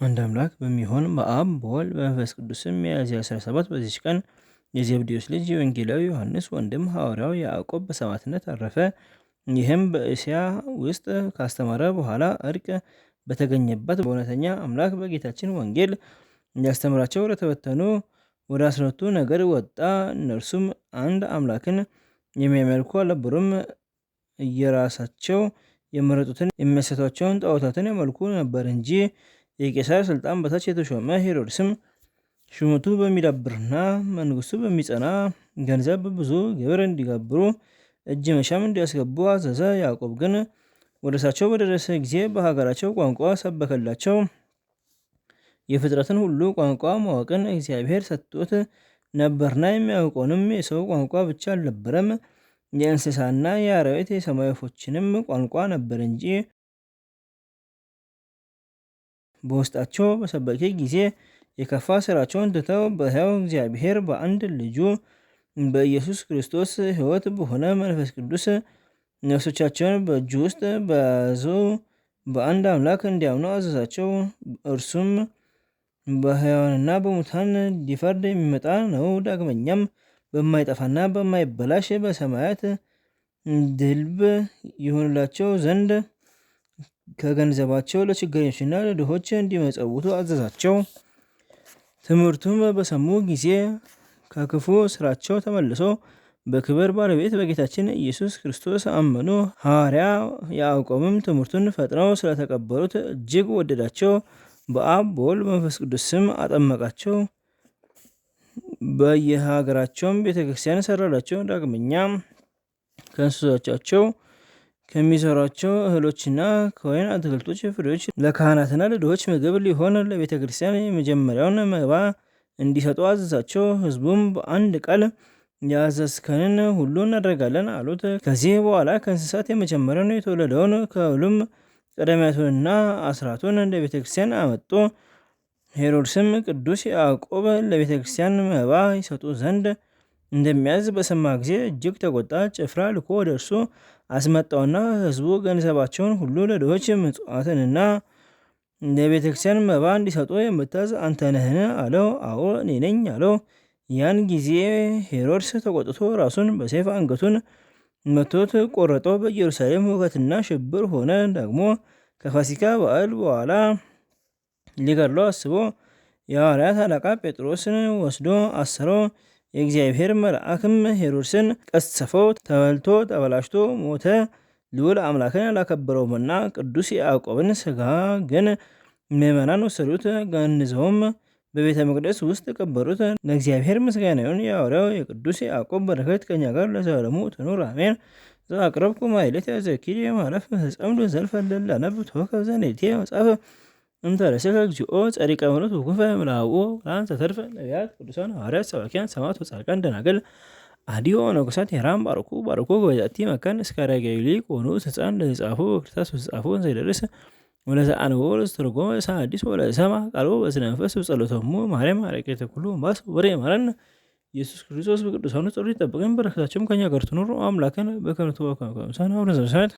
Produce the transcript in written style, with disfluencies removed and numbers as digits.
አንድ አምላክ በሚሆን በአብ በወልድ በመንፈስ ቅዱስ ስም ሚያዝያ 17 በዚች ቀን የዘብዴዎስ ልጅ የወንጌላዊ ዮሐንስ ወንድም ሐዋርያው ያዕቆብ በሰማዕትነት አረፈ። ይህም በእስያ ውስጥ ካስተማረ በኋላ እርቅ በተገኘበት በእውነተኛ አምላክ በጌታችን ወንጌል እንዲያስተምራቸው ለተበተኑ ወደ 12ቱ ነገድ ወጣ። እነርሱም አንድ አምላክን የሚያመልኩ አልነበሩም። እየራሳቸው የመረጡትን የሚያሰቷቸውን ጣዖታትን ያመልኩ ነበር እንጂ። የቄሳር ስልጣን በታች የተሾመ ሄሮድስም ሹመቱ በሚዳብርና መንግስቱ በሚጸና ገንዘብ ብዙ ግብር እንዲገብሩ እጅ መሻም እንዲያስገቡ አዘዘ። ያዕቆብ ግን ወደ እሳቸው በደረሰ ጊዜ በሀገራቸው ቋንቋ ሰበከላቸው። የፍጥረትን ሁሉ ቋንቋ ማወቅን እግዚአብሔር ሰጥቶት ነበርና የሚያውቀውንም የሰው ቋንቋ ብቻ አልነበረም፣ የእንስሳና የአራዊት የሰማይ ወፎችንም ቋንቋ ነበር እንጂ። በውስጣቸው በሰበከ ጊዜ የከፋ ስራቸውን ትተው በሕያው እግዚአብሔር በአንድ ልጁ በኢየሱስ ክርስቶስ ሕይወት በሆነ መንፈስ ቅዱስ ነፍሶቻቸውን በእጁ ውስጥ በያዙ በአንድ አምላክ እንዲያምኑ አዘዛቸው። እርሱም በሕያዋንና በሙታን ሊፈርድ የሚመጣ ነው። ዳግመኛም በማይጠፋና በማይበላሽ በሰማያት ድልብ ይሆንላቸው ዘንድ ከገንዘባቸው ለችግረኞችና ለድሆች እንዲመጸውቱ አዘዛቸው። ትምህርቱም በሰሙ ጊዜ ከክፉ ስራቸው ተመልሰው በክብር ባለቤት በጌታችን ኢየሱስ ክርስቶስ አመኑ። ሐዋርያ ያዕቆብም ትምህርቱን ፈጥነው ስለተቀበሉት እጅግ ወደዳቸው። በአብ በወልድ በመንፈስ ቅዱስ ስም አጠመቃቸው። በየሀገራቸውም ቤተክርስቲያን ሰራላቸው። ዳግመኛም ከእንስሶቻቸው ከሚዘሯቸው እህሎችና ከወይን አትክልቶች ፍሬዎች ለካህናትና ለድሆች ምግብ ሊሆን ለቤተ ክርስቲያን የመጀመሪያውን መባ እንዲሰጡ አዘዛቸው። ሕዝቡም በአንድ ቃል ያዘዝከንን ሁሉ እናደርጋለን አሉት። ከዚህ በኋላ ከእንስሳት የመጀመሪያውን የተወለደውን ከሁሉም ቀዳሚያቱንና አስራቱን ለቤተ ክርስቲያን አመጡ። ሄሮድስም ቅዱስ ያዕቆብ ለቤተ ክርስቲያን መባ ይሰጡ ዘንድ እንደሚያዝ በሰማ ጊዜ እጅግ ተቆጣ። ጭፍራ ልኮ ወደ እርሱ አስመጣውና ሕዝቡ ገንዘባቸውን ሁሉ ለድሆች ምጽዋትንና ለቤተ ክርስቲያን መባ እንዲሰጡ የምታዝ አንተ ነህን? አለው። አዎ እኔ ነኝ አለው። ያን ጊዜ ሄሮድስ ተቆጥቶ ራሱን በሰይፍ አንገቱን መቶት ቆረጠው። በኢየሩሳሌም ሁከትና ሽብር ሆነ። ደግሞ ከፋሲካ በዓል በኋላ ሊገድለው አስቦ የሐዋርያት አለቃ ጴጥሮስን ወስዶ አሰረው። የእግዚአብሔር መልአክም ሄሮድስን ቀሰፈው፣ ተበልቶ ተበላሽቶ ሞተ። ልዑል አምላክን አላከበረውምና። ቅዱስ ያዕቆብን ስጋ ግን ምዕመናን ወሰዱት፣ ገንዘውም በቤተ መቅደስ ውስጥ ቀበሩት። ለእግዚአብሔር ምስጋና ይሁን። የሐዋርያው የቅዱስ ያዕቆብ በረከት ከኛ ጋር ለዘላለሙ ትኑር አሜን። ዘአቅረብኩ ማሕሌተ ዘኪርየ ማኅሌተ ተጸምዱ ዘልፈ ለላነብብ ተወከፍ ዘንዴቴ መጽሐፈ እንተረሰከ እግዚኦ ጸሪቀ ምሕረት ወኩፈ ምላኡ ላንተ ተርፈ ነቢያት ቅዱሳን ሐዋርያት ሰባኪያን ሰማዕታት ወጻድቃን ደናግል አዲዮ ነጉሳት የራም ባርኩ ባርኩ በዛቲ መካን እስከ አረጋዊ ሊቅ ሆኑ ሕፃን ለጻፉ ክርስቶስ ተጻፉ ዘይደርስ ወለዛ አንቦ ለስተርጎመ ሳዲስ ወለሰማ ቃሉ በስነ መንፈስ በጸሎተሙ ማርያም አረቄተ ኩሉ ማስ ወሬ ማረን ኢየሱስ ክርስቶስ በቅዱሳኑ ጸሎት ይጠብቀን። በረከታቸውም ከኛ ጋር ትኑር። አምላከን በከመ ትወከ ሰና ወረዘ ሰዓት